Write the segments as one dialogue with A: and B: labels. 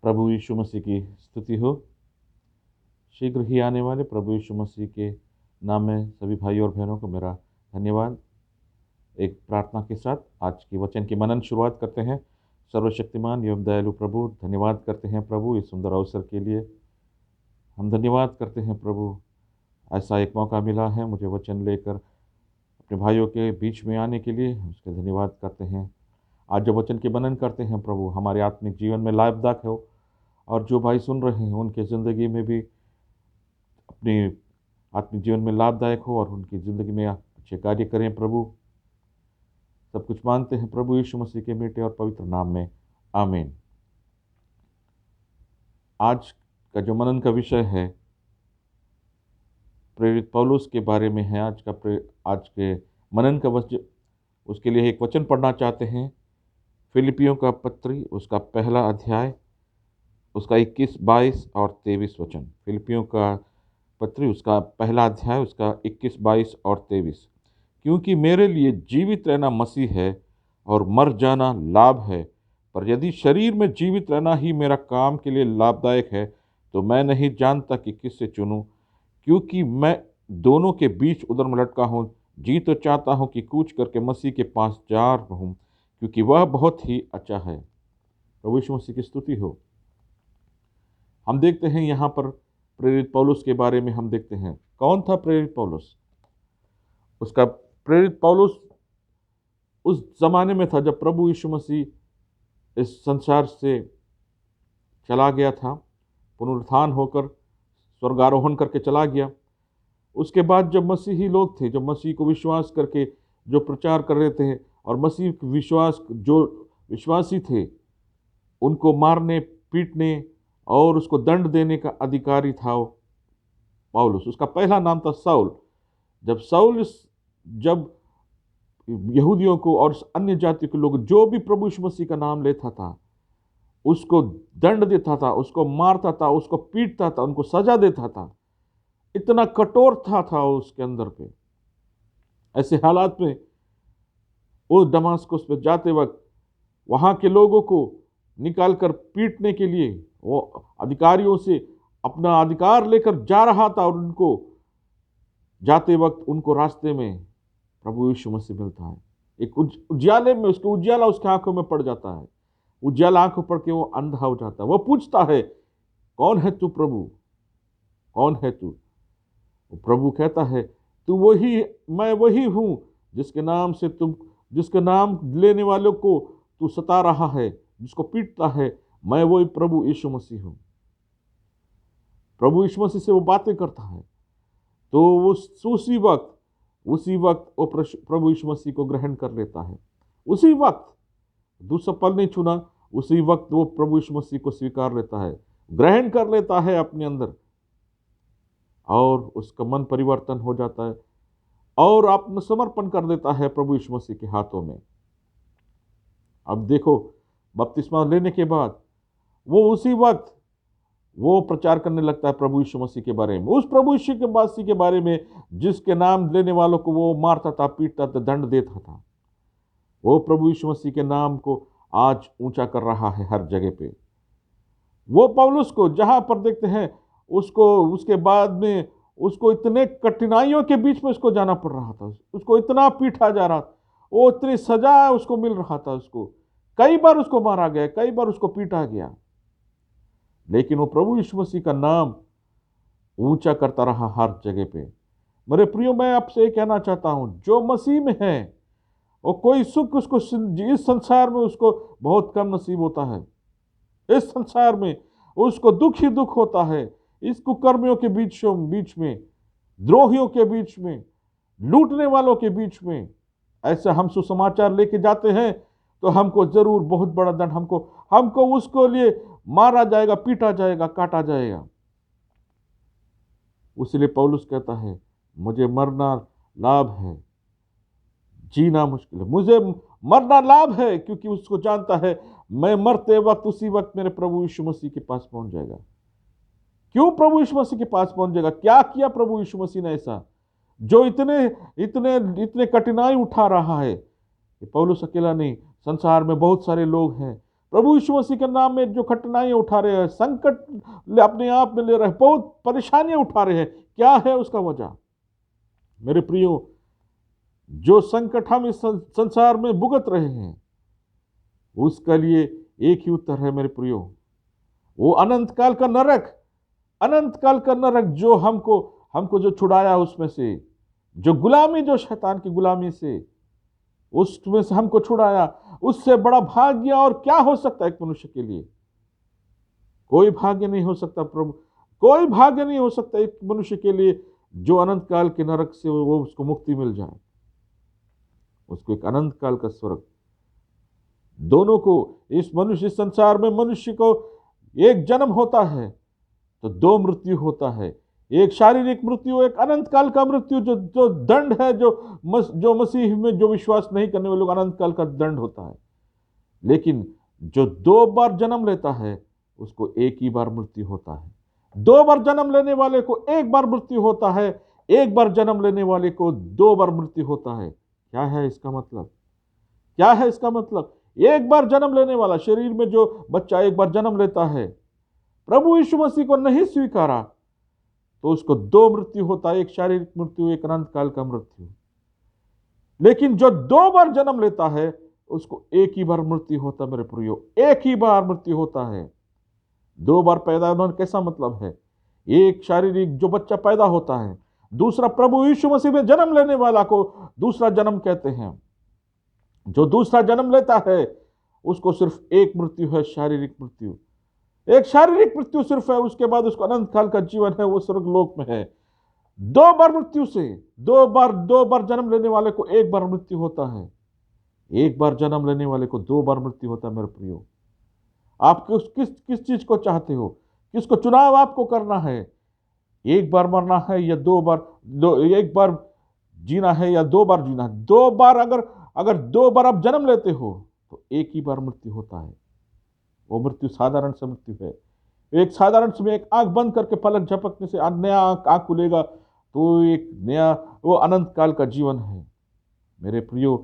A: प्रभु यीशु मसीह की स्तुति हो। शीघ्र ही आने वाले प्रभु यीशु मसीह के नाम में सभी भाई और बहनों को मेरा धन्यवाद। एक प्रार्थना के साथ आज की वचन की मनन शुरुआत करते हैं। सर्वशक्तिमान एवं दयालु प्रभु, धन्यवाद करते हैं प्रभु इस सुंदर अवसर के लिए। हम धन्यवाद करते हैं प्रभु, ऐसा एक मौका मिला है मुझे वचन लेकर अपने भाइयों के बीच में आने के लिए, उसके धन्यवाद करते हैं। आज जो वचन के मनन करते हैं प्रभु, हमारे आत्मिक जीवन में लाभदायक हो और जो भाई सुन रहे हैं उनके ज़िंदगी में भी अपने आत्मिक जीवन में लाभदायक हो और उनकी ज़िंदगी में अच्छे कार्य करें प्रभु। सब कुछ मानते हैं प्रभु यीशु मसीह के मीठे और पवित्र नाम में, आमीन। आज का जो मनन का विषय है प्रेरित पौलुस के बारे में है। आज के मनन का उसके लिए एक वचन पढ़ना चाहते हैं। फिलिपियों का पत्री, उसका पहला अध्याय, उसका 21, 22 और 23 वचन। फिलिपियों का पत्री, उसका पहला अध्याय, उसका 21, 22 और 23। क्योंकि मेरे लिए जीवित रहना मसीह है और मर जाना लाभ है, पर यदि शरीर में जीवित रहना ही मेरा काम के लिए लाभदायक है तो मैं नहीं जानता कि किससे चुनूं, क्योंकि मैं दोनों के बीच उधर में लटका हूँ। जी तो चाहता हूँ कि कूच करके मसीह के पास जा रहूँ, क्योंकि वह बहुत ही अच्छा है। प्रभु यीशु मसीह की स्तुति हो। हम देखते हैं यहाँ पर प्रेरित पौलुस के बारे में हम देखते हैं। कौन था प्रेरित पौलुस? उसका प्रेरित पौलुस उस जमाने में था जब प्रभु यीशु मसीह इस संसार से चला गया था, पुनरुत्थान होकर स्वर्गारोहण करके चला गया। उसके बाद जब मसीही लोग थे, जब मसीह को विश्वास करके जो प्रचार कर रहे थे और मसीह विश्वास जो विश्वासी थे उनको मारने, पीटने और उसको दंड देने का अधिकारी था पौलुस। उसका पहला नाम था साउल। जब यहूदियों को और अन्य जाति के लोग जो भी प्रभु यीशु मसीह का नाम लेता था उसको दंड देता था, उसको मारता था, उसको पीटता था, उनको सजा देता था। इतना कठोर था उसके अंदर पे। ऐसे हालात में वो दमास्कुस पे जाते वक्त वहाँ के लोगों को निकाल कर पीटने के लिए वो अधिकारियों से अपना अधिकार लेकर जा रहा था, और उनको जाते वक्त उनको रास्ते में प्रभु यीशु मसीह मिलता है। एक उज्याले में उज्याला उसके आंखों में पड़ जाता है। उज्याला आंखों पड़ के वो अंधा हो जाता है। वो पूछता है, कौन है तू प्रभु, कौन है तू? प्रभु कहता है, तू वही, मैं वही हूं जिसके नाम लेने वालों को तू सता रहा है, जिसको पीटता है। मैं वही प्रभु यीशु मसीह हूं। प्रभु यीशु मसीह से वो बातें करता है तो वो उसी वक्त वो प्रभु यीशु मसीह को ग्रहण कर लेता है। उसी वक्त, दूसरा पल नहीं चुना, उसी वक्त वो प्रभु यीशु मसीह को स्वीकार लेता है, ग्रहण कर लेता है अपने अंदर, और उसका मन परिवर्तन हो जाता है और आत्मसमर्पण कर देता है प्रभु यीशु मसीह के हाथों में। अब देखो, बपतिस्मा लेने के बाद वो उसी वक्त वो प्रचार करने लगता है प्रभु यीशु मसीह के बारे में, उस प्रभु यीशु के मसीह के बारे में जिसके नाम लेने वालों को वो मारता था, पीटता था, दंड देता था। वो प्रभु यीशु मसीह के नाम को आज ऊंचा कर रहा है हर जगह पे। वो पौलुस को जहां पर देखते हैं उसके बाद में उसको इतने कठिनाइयों के बीच में उसको जाना पड़ रहा था, उसको इतना पीटा जा रहा था, वो इतनी सजा उसको मिल रहा था, उसको कई बार उसको मारा गया, कई बार उसको पीटा गया, लेकिन वो प्रभु यीशु मसीह का नाम ऊंचा करता रहा हर जगह पे। मेरे प्रियो, मैं आपसे कहना चाहता हूं, जो मसीह में है वो कोई सुख उसको इस संसार में उसको बहुत कम नसीब होता है। इस संसार में उसको दुख ही दुख होता है। इस कुकर्मियों के बीच में, द्रोहियों के बीच में, लूटने वालों के बीच में ऐसा हम सुसमाचार लेके जाते हैं तो हमको जरूर बहुत बड़ा दंड, हमको उसको लिए मारा जाएगा, पीटा जाएगा, काटा जाएगा। उसलिए पौलुस कहता है, मुझे मरना लाभ है, जीना मुश्किल है। मुझे मरना लाभ है, क्योंकि उसको जानता है मैं मरते वक्त उसी वक्त मेरे प्रभु यीशु मसीह के पास पहुंच जाएगा। क्यों प्रभु यीशु मसीह के पास पहुंच जाएगा? क्या किया प्रभु यीशु मसीह ने ऐसा जो इतने कठिनाई उठा रहा है? पौलुस अकेला नहीं, संसार में बहुत सारे लोग हैं प्रभु यीशु मसीह के नाम में जो कठिनाइयां उठा रहे हैं, संकट अपने आप में ले रहे हैं, बहुत परेशानियां उठा रहे हैं, क्या है उसका वजह? मेरे प्रियो, जो संकट हम इस संसार में भुगत रहे हैं, उसका लिए एक ही उत्तर है मेरे प्रियो, वो अनंत काल का नरक, अनंत काल का नरक जो हमको जो छुड़ाया उसमें से, जो गुलामी, जो शैतान की गुलामी से, उसमें से हमको छुड़ाया, उससे बड़ा भाग्य और क्या हो सकता है एक मनुष्य के लिए? कोई भाग्य नहीं हो सकता प्रभु, कोई भाग्य नहीं हो सकता एक मनुष्य के लिए जो अनंत काल के नरक से वो उसको मुक्ति मिल जाए, उसको एक अनंत काल का स्वर्ग। दोनों को, इस मनुष्य संसार में मनुष्य को एक जन्म होता है तो दो मृत्यु होता है, एक शारीरिक मृत्यु, एक अनंत काल का मृत्यु, जो दंड है, जो मसीह में जो विश्वास नहीं करने वाले लोग, अनंत काल का दंड होता है। लेकिन जो 2 बार जन्म लेता है उसको एक ही बार मृत्यु होता है। 2 बार जन्म लेने वाले को 1 बार मृत्यु होता है, 1 बार जन्म लेने वाले को 2 बार मृत्यु होता है। क्या है इसका मतलब? क्या है इसका मतलब? 1 बार जन्म लेने वाला, शरीर में जो बच्चा 1 बार जन्म लेता है, प्रभु यीशु मसीह को नहीं स्वीकारा तो उसको 2 मृत्यु होता है, एक शारीरिक मृत्यु, एक अनंत काल का मृत्यु। लेकिन जो 2 बार जन्म लेता है उसको एक ही बार मृत्यु होता है मेरे प्रियो, एक ही बार मृत्यु होता है। 2 बार पैदा होने कैसा मतलब है? एक शारीरिक जो बच्चा पैदा होता है, दूसरा प्रभु यीशु मसीह में जन्म लेने वाला को दूसरा जन्म कहते हैं। जो दूसरा जन्म लेता है उसको सिर्फ एक मृत्यु है, शारीरिक मृत्यु, एक शारीरिक मृत्यु सिर्फ है, उसके बाद उसको अनंत काल का जीवन है, वो स्वर्ग लोक में है। 2 बार मृत्यु से, 2 बार जन्म लेने वाले को 1 बार मृत्यु होता है, 1 बार जन्म लेने वाले को 2 बार मृत्यु होता है मेरे प्रियो। आप किस चीज को चाहते हो? किसको चुनाव आपको करना है? 1 बार मरना है या 2 बार, 1 बार जीना है या 2 बार जीना है? 2 बार, अगर 2 बार आप जन्म लेते हो तो एक ही बार मृत्यु होता है। वो मृत्यु साधारण सा मृत्यु है। एक साधारण समय, एक आंख बंद करके पलक झपकने से नया आंख खुलेगा तो एक नया, वो अनंत काल का जीवन है मेरे प्रियो।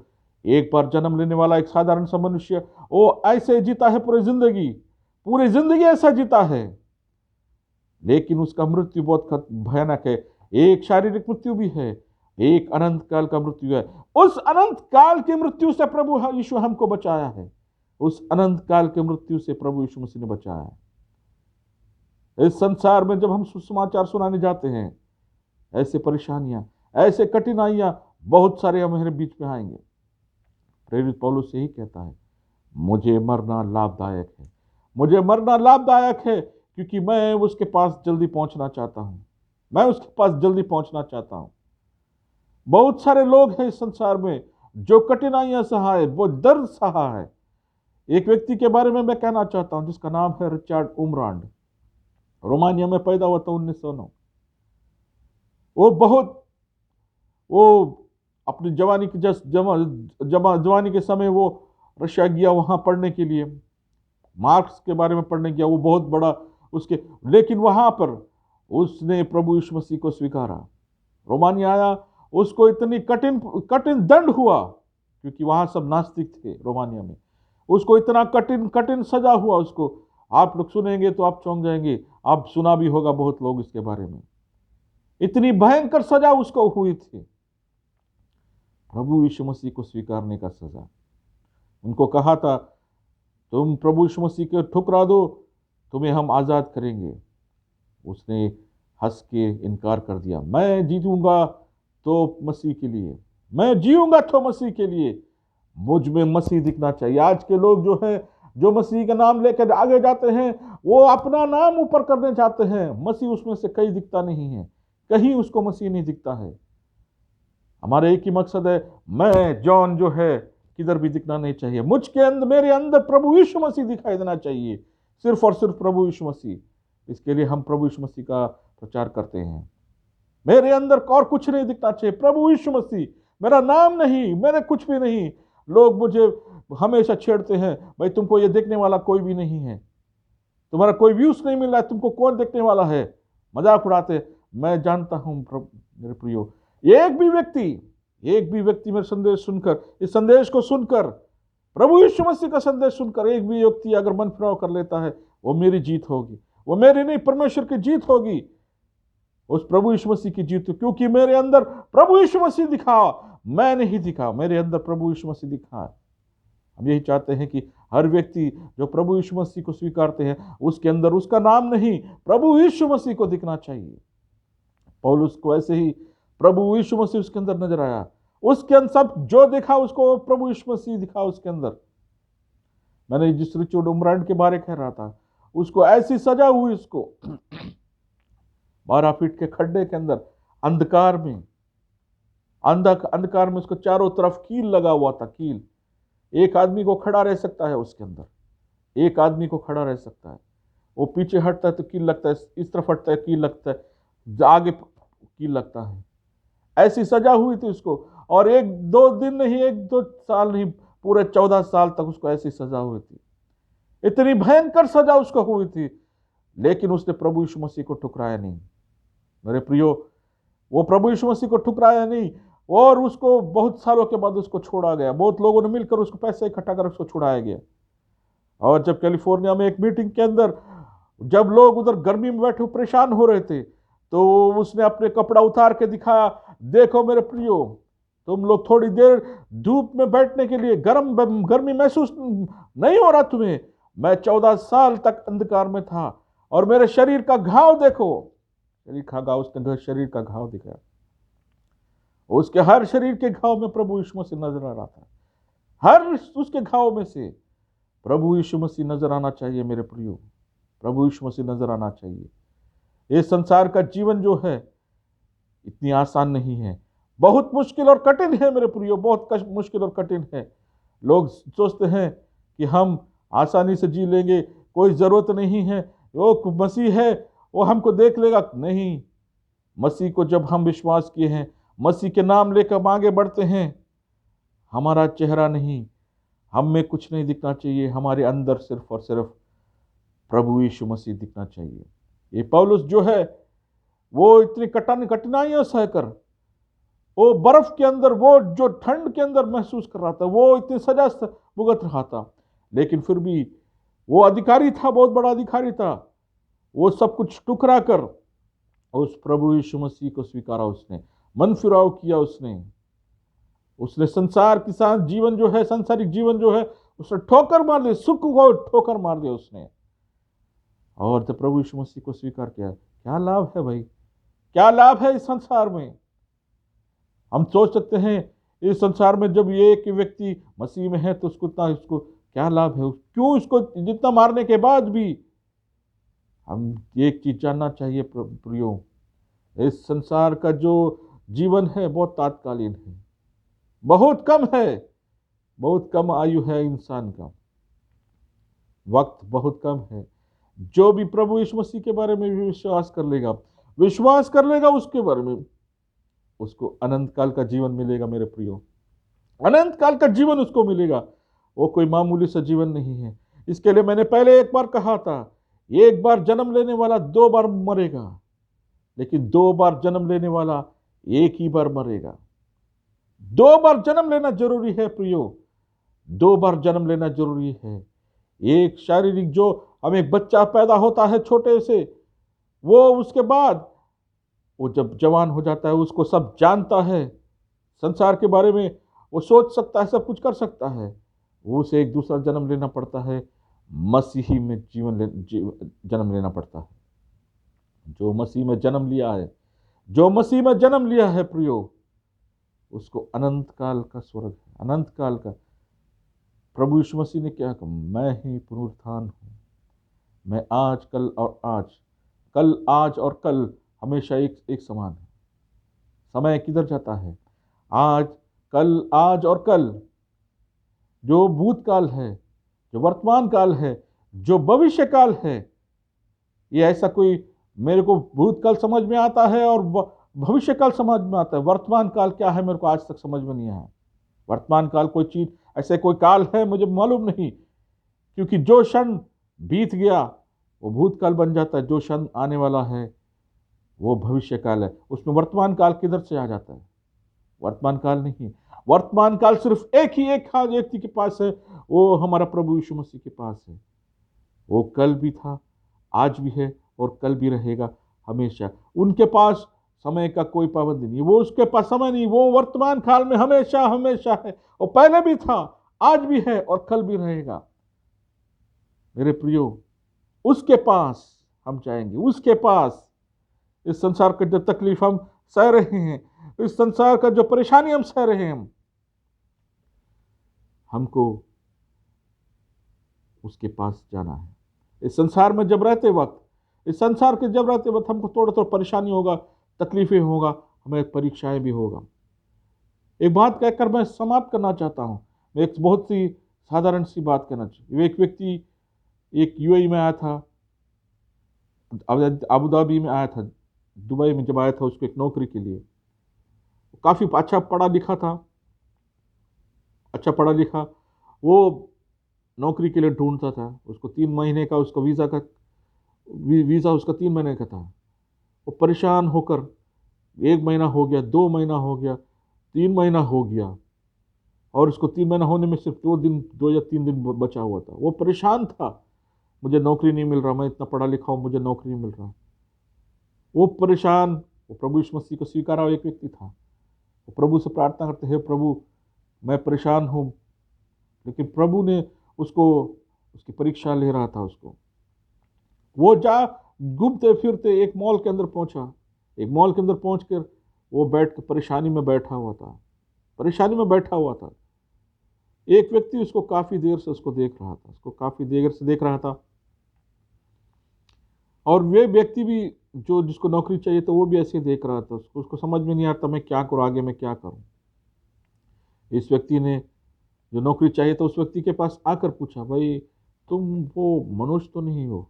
A: 1 बार जन्म लेने वाला एक साधारण सा मनुष्य वो ऐसे जीता है पूरी जिंदगी ऐसा जीता है, लेकिन उसका मृत्यु बहुत भयानक है। एक शारीरिक मृत्यु भी है, एक अनंत काल का मृत्यु है। उस अनंत काल की मृत्यु से प्रभु यीशु हमको बचाया है, उस अनंत काल के मृत्यु से प्रभु यीशु मसीह ने बचाया है। इस संसार में जब हम सुसमाचार सुनाने जाते हैं, ऐसे परेशानियां, ऐसे कठिनाइयां बहुत सारे हमारे बीच में आएंगे। प्रेरित पौलुस यही कहता है, मुझे मरना लाभदायक है, मुझे मरना लाभदायक है, क्योंकि मैं उसके पास जल्दी पहुंचना चाहता हूं, मैं उसके पास जल्दी पहुंचना चाहता हूं। बहुत सारे लोग हैं इस संसार में जो कठिनाइयां सहा है, वो दर्द सहा है। एक व्यक्ति के बारे में मैं कहना चाहता हूं जिसका नाम है रिचर्ड उमरांड, रोमानिया में पैदा हुआ था 1909। वो अपनी जवानी के समय वो रशिया गया, वहां पढ़ने के लिए, मार्क्स के बारे में पढ़ने गया, वो बहुत बड़ा उसके, लेकिन वहां पर उसने प्रभु यीशु मसीह को स्वीकारा। रोमानिया आया, उसको इतनी कठिन दंड हुआ, क्योंकि वहां सब नास्तिक थे रोमानिया में। उसको इतना कठिन सजा हुआ, उसको आप लोग सुनेंगे तो आप चौंक जाएंगे, आप सुना भी होगा बहुत लोग इसके बारे में। इतनी भयंकर सजा उसको हुई थी, प्रभु यीशु मसीह को स्वीकारने का सजा। उनको कहा था तुम प्रभु यीशु मसीह को ठुकरा दो, तुम्हें हम आजाद करेंगे। उसने हंस के इनकार कर दिया, मैं जीतूंगा तो मसीह के लिए, मैं जीऊंगा तो मसीह के लिए, मुझ में मसीह दिखना चाहिए। आज के लोग जो हैं, जो मसीह का नाम लेकर आगे जाते हैं, वो अपना नाम ऊपर करने चाहते हैं, मसीह उसमें से कहीं दिखता नहीं है, कहीं उसको मसीह नहीं दिखता है। हमारा एक ही मकसद है, मैं जॉन जो है किधर भी दिखना नहीं चाहिए, मुझके अंदर, मेरे अंदर प्रभु यीशु मसीह दिखाई देना चाहिए, सिर्फ और सिर्फ प्रभु यीशु मसीह। इसके लिए हम प्रभु यीशु मसीह का प्रचार करते हैं। मेरे अंदर और कुछ नहीं दिखना चाहिए, प्रभु यीशु मसीह, मेरा नाम नहीं, मेरे कुछ भी नहीं। लोग मुझे हमेशा छेड़ते हैं, भाई तुमको ये देखने वाला कोई भी नहीं है, तुम्हारा कोई व्यूज नहीं मिल रहा है, तुमको कौन देखने वाला है, मजाक उड़ाते। मैं जानता हूं मेरे प्रियो, एक भी व्यक्ति मेरे संदेश सुनकर, इस संदेश को सुनकर प्रभु यीशु मसीह का संदेश सुनकर एक भी व्यक्ति अगर मन फिराव कर लेता है, वो मेरी जीत होगी, वो मेरी नहीं, परमेश्वर की जीत होगी, उस प्रभु यीशु मसीह की जीत, क्योंकि मेरे अंदर प्रभु यीशु मसीह दिखा, मैं नहीं दिखा, मेरे अंदर प्रभु यीशु मसीह दिखा। हम यही चाहते हैं कि हर व्यक्ति जो प्रभु यीशु मसीह को स्वीकारते हैं, उसके अंदर उसका नाम नहीं, प्रभु यीशु मसीह को दिखना चाहिए। पौलुस को ऐसे ही प्रभु यीशु मसीह उसके अंदर नजर आया, उसके अंदर सब जो देखा उसको प्रभु यीशु मसीह दिखा उसके अंदर। मैंने जिस रिचर्ड उमरांड के बारे कह रहा था, उसको ऐसी सजा हुई, उसको 12 फीट के खड्डे के अंदर अंधकार में, अंधकार में उसको चारों तरफ कील लगा हुआ था, कील। एक आदमी को खड़ा रह सकता है उसके अंदर, एक आदमी को खड़ा रह सकता है। वो पीछे हटता है तो कील लगता है, इस तरफ हटता है कील लगता है, आगे कील लगता है। ऐसी सजा हुई थी उसको, और 1-2 दिन नहीं, 1-2 साल नहीं, पूरे 14 साल तक उसको ऐसी सजा हुई थी। इतनी भयंकर सजा उसको हुई थी, लेकिन उसने प्रभु यीशु मसीह को ठुकराया नहीं। मेरे प्रियो, वो प्रभु यीशु मसीह को ठुकराया नहीं, और उसको बहुत सालों के बाद उसको छोड़ा गया। बहुत लोगों ने मिलकर उसको पैसे इकट्ठा कर उसको छुड़ाया गया। और जब कैलिफोर्निया में एक मीटिंग के अंदर जब लोग उधर गर्मी में बैठे परेशान हो रहे थे, तो उसने अपने कपड़ा उतार के दिखाया, देखो मेरे प्रियो, तुम लोग थोड़ी देर धूप में बैठने के लिए गर्मी महसूस नहीं हो रहा तुम्हें? मैं 14 साल तक अंधकार में था, और मेरे शरीर का घाव देखो, शरीर का घाव, उसने शरीर का घाव दिखाया। उसके हर शरीर के घाव में प्रभु यीशु मसीह नजर आ रहा था। हर उसके घाव में से प्रभु यीशु मसीह नजर आना चाहिए मेरे प्रियो, प्रभु यीशु मसीह नजर आना चाहिए। ये संसार का जीवन जो है इतनी आसान नहीं है, बहुत मुश्किल और कठिन है मेरे प्रियो, बहुत मुश्किल और कठिन है। लोग सोचते हैं कि हम आसानी से जी लेंगे, कोई ज़रूरत नहीं है, वो मसीह है वो हमको देख लेगा। नहीं, मसीह को जब हम विश्वास किए हैं, मसीह के नाम लेकर आगे बढ़ते हैं, हमारा चेहरा नहीं, हम में कुछ नहीं दिखना चाहिए, हमारे अंदर सिर्फ और सिर्फ प्रभु यीशु मसीह दिखना चाहिए। ये पौलुस जो है वो इतनी कठिनाइयां सहकर, वो बर्फ के अंदर, वो जो ठंड के अंदर महसूस कर रहा था, वो इतनी सजा भुगत रहा था, लेकिन फिर भी वो अधिकारी था, बहुत बड़ा अधिकारी था, वो सब कुछ ठुकरा कर उस प्रभु यीशु मसीह को स्वीकारा, उसने मन फिराव किया, उसने संसार के साथ जीवन जो है, सांसारिक जीवन जो है, उसने ठोकर मार दी, सुख को ठोकर मार दिया उसने, और जब प्रभु यीशु मसीह को स्वीकार किया। क्या लाभ है भाई, क्या लाभ है इस संसार में? हम सोच सकते हैं इस संसार में जब ये एक व्यक्ति मसीह में है तो उसको क्या लाभ है, क्यों इसको जितना मारने के बाद भी? हम एक चीज जानना चाहिए प्रियो, इस संसार का जो जीवन है बहुत तात्कालीन है, बहुत कम है, बहुत कम आयु है इंसान का, वक्त बहुत कम है। जो भी प्रभु यीशु मसीह के बारे में विश्वास कर लेगा उसके बारे में, उसको अनंत काल का जीवन मिलेगा मेरे प्रियो, अनंत काल का जीवन उसको मिलेगा। वो कोई मामूली सा जीवन नहीं है। इसके लिए मैंने पहले एक बार कहा था, एक बार जन्म लेने वाला 2 बार मरेगा, लेकिन 2 बार जन्म लेने वाला एक ही बार मरेगा। 2 बार जन्म लेना जरूरी है प्रियो, 2 बार जन्म लेना जरूरी है। एक शारीरिक, जो हमें एक बच्चा पैदा होता है छोटे से, वो उसके बाद वो जब जवान हो जाता है, उसको सब जानता है, संसार के बारे में वो सोच सकता है, सब कुछ कर सकता है, वो उसे एक दूसरा जन्म लेना पड़ता है, मसीही में जन्म लेना पड़ता है। जो मसीह में जन्म लिया है, जो मसीह में जन्म लिया है प्रियो, उसको अनंत काल का स्वर्ग है, अनंत काल का। प्रभु यीशु मसीह ने क्या कहा? मैं ही पुनरुत्थान हूँ, मैं आज कल और आज और कल हमेशा एक समान है। समय किधर जाता है? आज और कल, जो भूतकाल है, जो वर्तमान काल है, जो भविष्य काल है, ये ऐसा कोई, मेरे को भूतकाल समझ में आता है और भविष्य काल समझ में आता है, वर्तमान काल क्या है मेरे को आज तक समझ में नहीं आया। वर्तमान काल कोई चीज, ऐसे कोई काल है मुझे मालूम नहीं, क्योंकि जो क्षण बीत गया वो भूतकाल बन जाता है, जो क्षण आने वाला है वो भविष्य काल है। उसमें वर्तमान काल किधर से आ जाता है? वर्तमान काल नहीं, वर्तमान काल सिर्फ एक व्यक्ति के पास है, वो हमारा प्रभु यीशु मसीह के पास है। वो कल भी था, आज भी है और कल भी रहेगा हमेशा। उनके पास समय का कोई पाबंदी नहीं, वो उसके पास समय नहीं, वो वर्तमान काल में हमेशा हमेशा है। वो पहले भी था, आज भी है और कल भी रहेगा। मेरे प्रियो, उसके पास हम जाएंगे, उसके पास। इस संसार का जो तकलीफ हम सह रहे हैं, इस संसार का जो परेशानी हम सह रहे हैं, हमको उसके पास जाना है। इस संसार में जब रहते वक्त, इस संसार के जब रहते वक्त हमको थोड़ा थोड़ा परेशानी होगा, तकलीफें होगा, हमें परीक्षाएं भी होगा। एक बात कहकर मैं समाप्त करना चाहता हूं। मैं एक बहुत सी साधारण सी बात कहना चाहिए। एक व्यक्ति एक यूएई में आया था, अबू धाबी में आया था, दुबई में जब आया था उसको एक नौकरी के लिए। काफी अच्छा पढ़ा लिखा था, अच्छा पढ़ा लिखा। वो नौकरी के लिए ढूंढता था। उसको 3 महीने का उसका वीज़ा उसका 3 महीने का था। वो परेशान होकर 1 महीना हो गया, 2 महीना हो गया, 3 महीना हो गया, और उसको 3 महीना होने में सिर्फ 2 या 3 दिन बचा हुआ था। वो परेशान था, मुझे नौकरी नहीं मिल रहा, मैं इतना पढ़ा लिखा हूँ, मुझे नौकरी नहीं मिल रहा। वो परेशान, वो प्रभु यीशु मसीह को स्वीकारा हुआ एक व्यक्ति था। वो प्रभु से प्रार्थना करते, हे प्रभु मैं परेशान हूँ। लेकिन प्रभु ने उसको, उसकी परीक्षा ले रहा था उसको। वो घूमते फिरते एक मॉल के अंदर पहुंचा। एक मॉल के अंदर पहुंचकर वो बैठ के परेशानी में बैठा हुआ था, परेशानी में बैठा हुआ था। एक व्यक्ति उसको काफी देर से उसको देख रहा था, उसको काफी देर से देख रहा था। और वे व्यक्ति भी जो जिसको नौकरी चाहिए तो वो भी ऐसे देख रहा था। उसको समझ में नहीं आता मैं क्या करूं, आगे मैं क्या करूं। इस व्यक्ति ने, जो नौकरी चाहिए तो उस व्यक्ति के पास आकर पूछा, भाई तुम वो मनोज तो नहीं हो?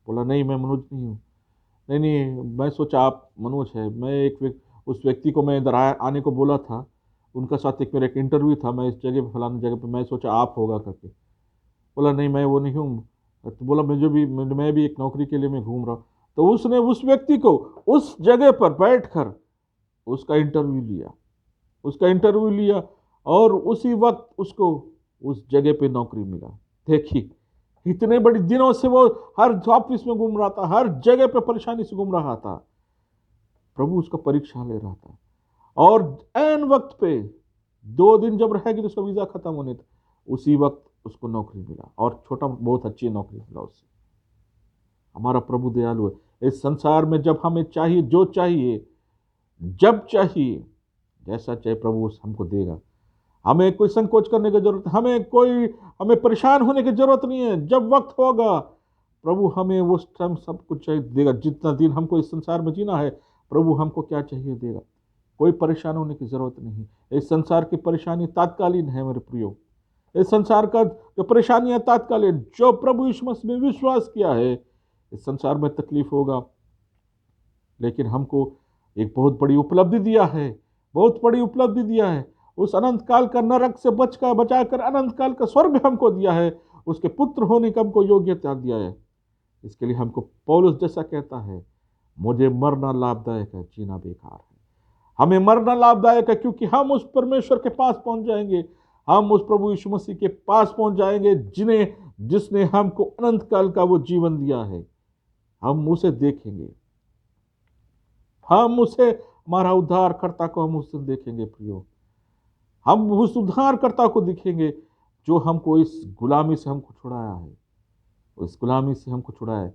A: बोला नहीं, मैं मनोज नहीं हूँ। नहीं नहीं, मैं सोचा आप मनोज है। मैं उस व्यक्ति को मैं इधर आने को बोला था, उनका साथ एक मेरा एक इंटरव्यू था, मैं इस जगह पे फलानी जगह पे, मैं सोचा आप होगा करके। बोला नहीं मैं वो नहीं हूँ। तो बोला मैं भी एक नौकरी के लिए मैं घूम रहा हूँ। तो उसने उस व्यक्ति को उस जगह पर बैठकर उसका इंटरव्यू लिया, उसका इंटरव्यू लिया, और उसी वक्त उसको उस जगह पे नौकरी मिला। देखिए, इतने बड़े दिनों से वो हर ऑफिस में घूम रहा था, हर जगह पे परेशानी से घूम रहा था। प्रभु उसका परीक्षा ले रहा था, और एन वक्त पे 2 दिन जब रह गए तो उसका वीजा खत्म होने था, उसी वक्त उसको नौकरी मिला, और छोटा बहुत अच्छी नौकरी मिला उससे। हमारा प्रभु दयालु है। इस संसार में जब हमें चाहिए, जो चाहिए, जब चाहिए, जैसा चाहिए, प्रभु हमको देगा। हमें कोई संकोच करने की जरूरत, हमें परेशान होने की जरूरत नहीं है। जब वक्त होगा प्रभु हमें उस टाइम सब कुछ चाहिए देगा। जितना दिन हमको इस संसार में जीना है, प्रभु हमको क्या चाहिए देगा। कोई परेशान होने की जरूरत नहीं। इस संसार की परेशानी तात्कालीन है मेरे प्रियो। इस संसार का जो परेशानी है तात्कालीन। जो प्रभु यीशु मसीह में विश्वास किया है, इस संसार में तकलीफ होगा, लेकिन हमको एक बहुत बड़ी उपलब्धि दिया है, बहुत बड़ी उपलब्धि दिया है। उस अनंत काल का नरक से बचाकर अनंत काल का स्वर्ग हमको दिया है। उसके पुत्र होने का हमको योग्यता दिया है। इसके लिए हमको पौलुस जैसा कहता है, मुझे मरना लाभदायक है, जीना बेकार है। हमें मरना लाभदायक है, क्योंकि हम उस परमेश्वर के पास पहुंच जाएंगे। हम उस प्रभु यीशु मसीह के पास पहुंच जाएंगे, जिसने हमको अनंत काल का वो जीवन दिया है। हम उसे देखेंगे, हम उसे, हमारा उद्धारकर्ता को हम उसे देखेंगे प्रियो। हम उस उद्धारकर्ता को दिखेंगे जो हमको इस गुलामी से हमको छुड़ाया है, उस गुलामी से हमको छुड़ाया है,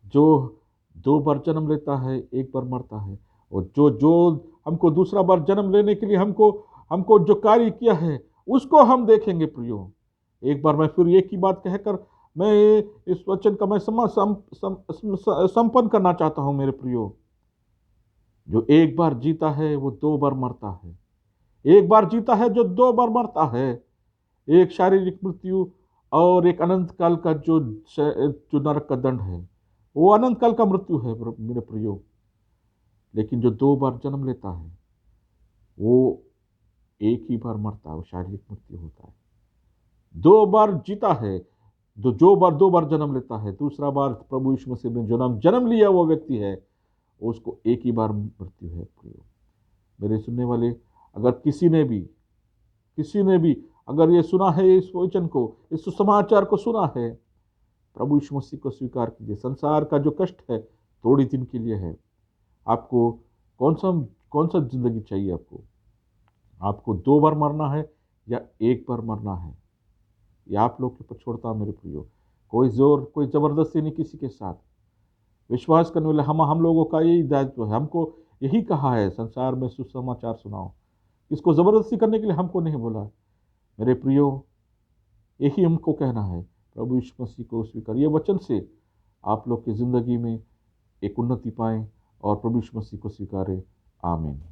A: जो 2 बार जन्म लेता है, 1 बार मरता है, और जो जो हमको दूसरा बार जन्म लेने के लिए हमको जो कार्य किया है, उसको हम देखेंगे प्रियो। एक बार मैं फिर एक ही बात कहकर मैं इस वचन का मैं संपन्न करना चाहता हूं मेरे प्रियो। जो 1 बार जीता है वो 2 बार मरता है। 1 बार जीता है जो 2 बार मरता है। एक शारीरिक मृत्यु और एक अनंत काल का जो नरक का दंड है, वो अनंत काल का मृत्यु है मेरे प्रियो। लेकिन जो 2 बार जन्म लेता है, वो एक ही बार मरता है, वो शारीरिक मृत्यु होता है। 2 बार जीता है, जो बार 2 बार जन्म लेता है, दूसरा बार प्रभु यीशु मसीह ने जो जन्म लिया वो व्यक्ति है, उसको एक ही बार मृत्यु है प्रियो। मेरे सुनने वाले, अगर किसी ने भी किसी ने भी अगर ये सुना है, इस वचन को, इस सुसमाचार को सुना है, प्रभु यीशु मसीह को स्वीकार कीजिए। संसार का जो कष्ट है थोड़ी दिन के लिए है। आपको कौन सा जिंदगी चाहिए? आपको 2 बार मरना है या 1 बार मरना है? ये आप लोग के ऊपर छोड़ता हूं मेरे प्रियो। कोई जबरदस्ती नहीं किसी के साथ। विश्वास करने वाले हम लोगों का यही दायित्व है। हमको यही कहा है, संसार में सुसमाचार सुनाओ। इसको जबरदस्ती करने के लिए हमको नहीं बोला है। मेरे प्रियो, यही हमको कहना है, प्रभु यीशु मसीह को स्वीकार। ये वचन से आप लोग की जिंदगी में एक उन्नति पाएं और प्रभु यीशु मसीह को स्वीकारें। आमीन।